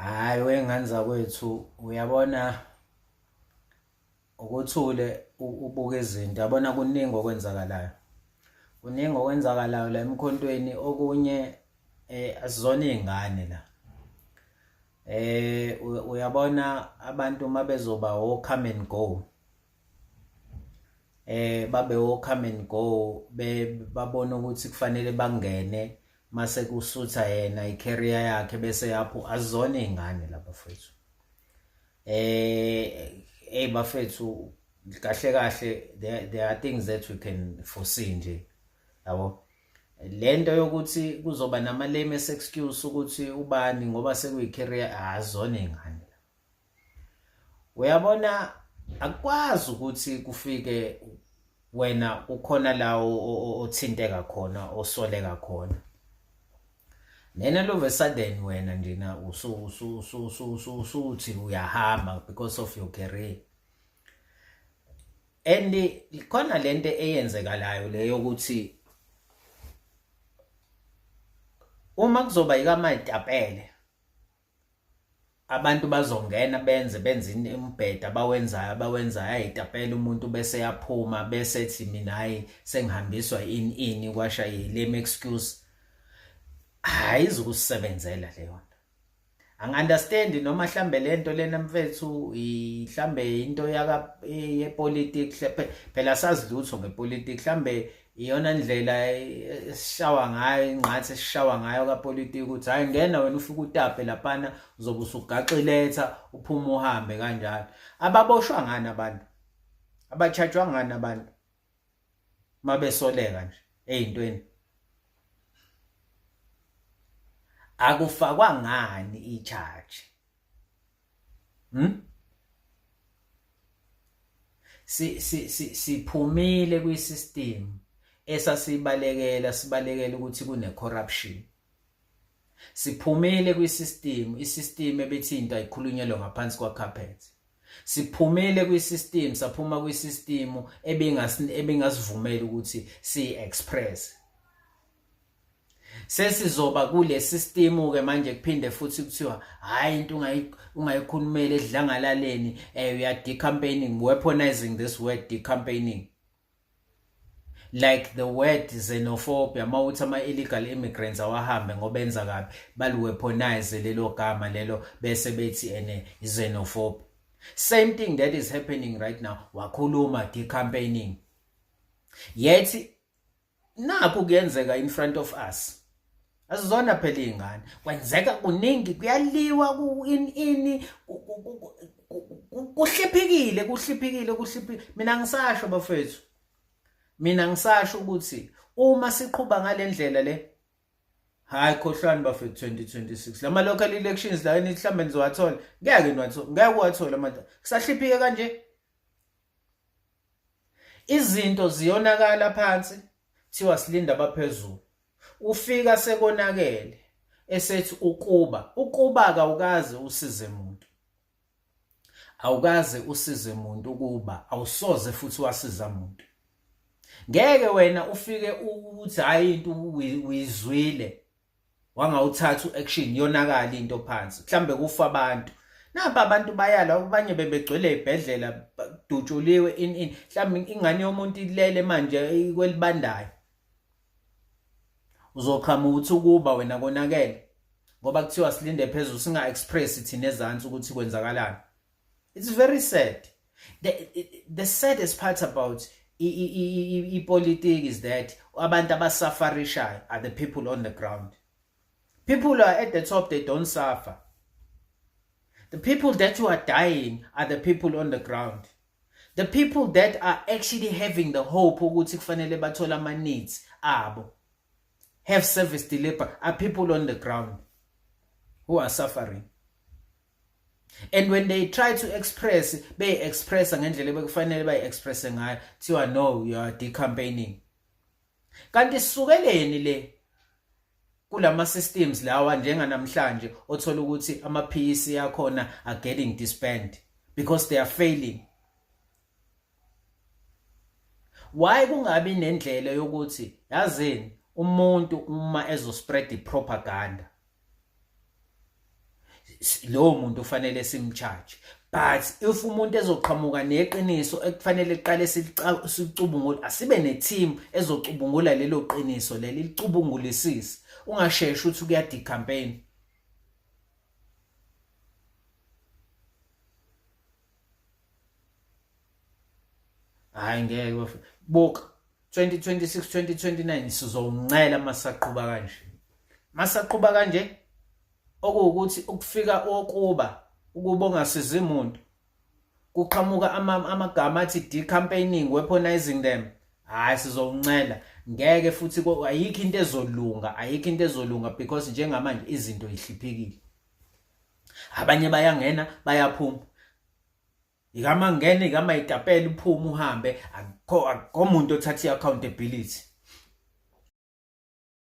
Hayi wengane zakwethu uyabona ukuthule ubuka izinto yabona kuningi okwenzakalayo. Kuningi okwenzakalayo la emkhontweni okunye asizona izingane la. Uyabona abantu mabezoba o come and go. Babe o come and go babona ukuthi kufanele bangene mase kusutha yena icareer yakhe bese yapho azizona izingane la bafethu. Bafethu kahle kahle there are things that we can foresee nje yabo. Lento yokuthi kuzoba nama lame excuse ukuthi ubani ngoba sekuyicareer azona izingane. Uyabona akwazi ukuthi kufike wena ukhona la othinteka khona osoleka khona. Then all of a sudden wena njena usuthi uyahamba because of your career. And khona lento eyenzekalayo leyo ukuthi uma kuzoba ikamayitapele abantu bazongena benze imbheda abawenzayo ayitapele umuntu bese yaphuma bese ethi mina hayi sengihambiswa ini kwasha lame excuse ayizukusebenzela leyo. Angi-understand noma mhlambe lento lena mfethu mhlambe into yepolitiki phela sazi lutho ngepolitiki mhlambe iyona ndlela esishawa ngayo ingqathi esishawa ngayo kapolitiki ukuthi hayi ngena wena ufike utape laphana uzobe usugaxiletha uphuma uhambe kanjalo. Ababoshwa ngani abantu? Abachajwa ngani abantu mabesoleka nje ezintweni? Akufakwa ngani i-charge? Siphumile kwi-system esasibalekela sibalekela ukuthi kune corruption. Siphumile kwi-system, i-system ebethinta ikhulunyelwa ngaphansi kwa carpet. Siphumile kwi-system, saphuma kwi-system ebingasivumela ukuthi si-express. Sesizoba kule system ke manje kuphinde futhi kuthiwa hayi into ungayikhulumela edlangalaleni we are decampaigning, weaponizing this word decampaigning. Like the word xenophobia mawuthi ama-illegal immigrants awahambe ngoba enza kabi baluweaponize lelo gama lelo bese bethi xenophobia. Same thing that is happening right now, wakhuluma decampaigning. Yet nakho kuyenzeka in front of us. Asizona phela izingane kwenzeka kuningi kuyaliwa kuhliphikile. Mina ngisasho bafethu, mina ngisasho ukuthi uma siqhubha ngalendlela le hayi khohlani bafethu 2026 lama local elections la mhlambe nizowathola ngeke uwathola manje kusahliphike kanje. Izinto ziyonakala phansi thiwa silinda abaphezulu. Ufika sekonakele esethi ukuba awukaze usize umuntu. Awukaze usize umuntu ukuba awusoze futhi wasiza umuntu. Ngeke wena ufike uthi hayi into uyizwile wangawuthatha action yonakala into phansi mhlambe kufa abantu. Napa abantu bayala abanye bebegcwele ezibhedlela dutshuliwe mhlambe ingane yomuntu ilele manje kwelibandayo. Uzokhama ukuthi ukuba wena konakele ngoba kuthiwa silinde phezulu singa express thina ezantsi ukuthi kwenzakalani. It's very sad. The saddest part about politics is that abantu abasafarishayo are the people on the ground. People are at the top, they don't suffer. The people that you are dying are the people on the ground. The people that are actually having the hope ukuthi kufanele bathola ama needs abo, have service delivery, are people on the ground who are suffering. And when they try to express, they express ngendlela bekufanele bayi-express ngayo thiwa no, you are decampaigning. Kanti sukeleni le kulama systems lawa njenga namhlanje othola ukuthi ama PEC yakhona are getting disbanded because they are failing. Why kungabi nendlela yokuthi yazini umuntu uma ezo spread propaganda lowo muntu ufanele simcharge. But if umuntu ezoqhamuka neqiniso ekufanele iqale sicubungule, asibe neteam ezocubungula lelo qiniso leli licubungulisise, ungasheshe uthi kuya decampaign. Hayi ngeke buka 2026 2029 sizowuncela masaqhuba kanje. Masaqhuba kanje okuwukuthi ukufika ukuba ongasiza umuntu kuqhamuka amagama athi decampaigning, weaponizing them. Hayi sizowuncela. Ngeke futhi ayikho into ezolunga, because njengamanje izinto ihliphekile. Abanye bayangena bayaphuma. Igama ngene igama itapela uphuma uhambe, akho umuntu othatha iaccountability.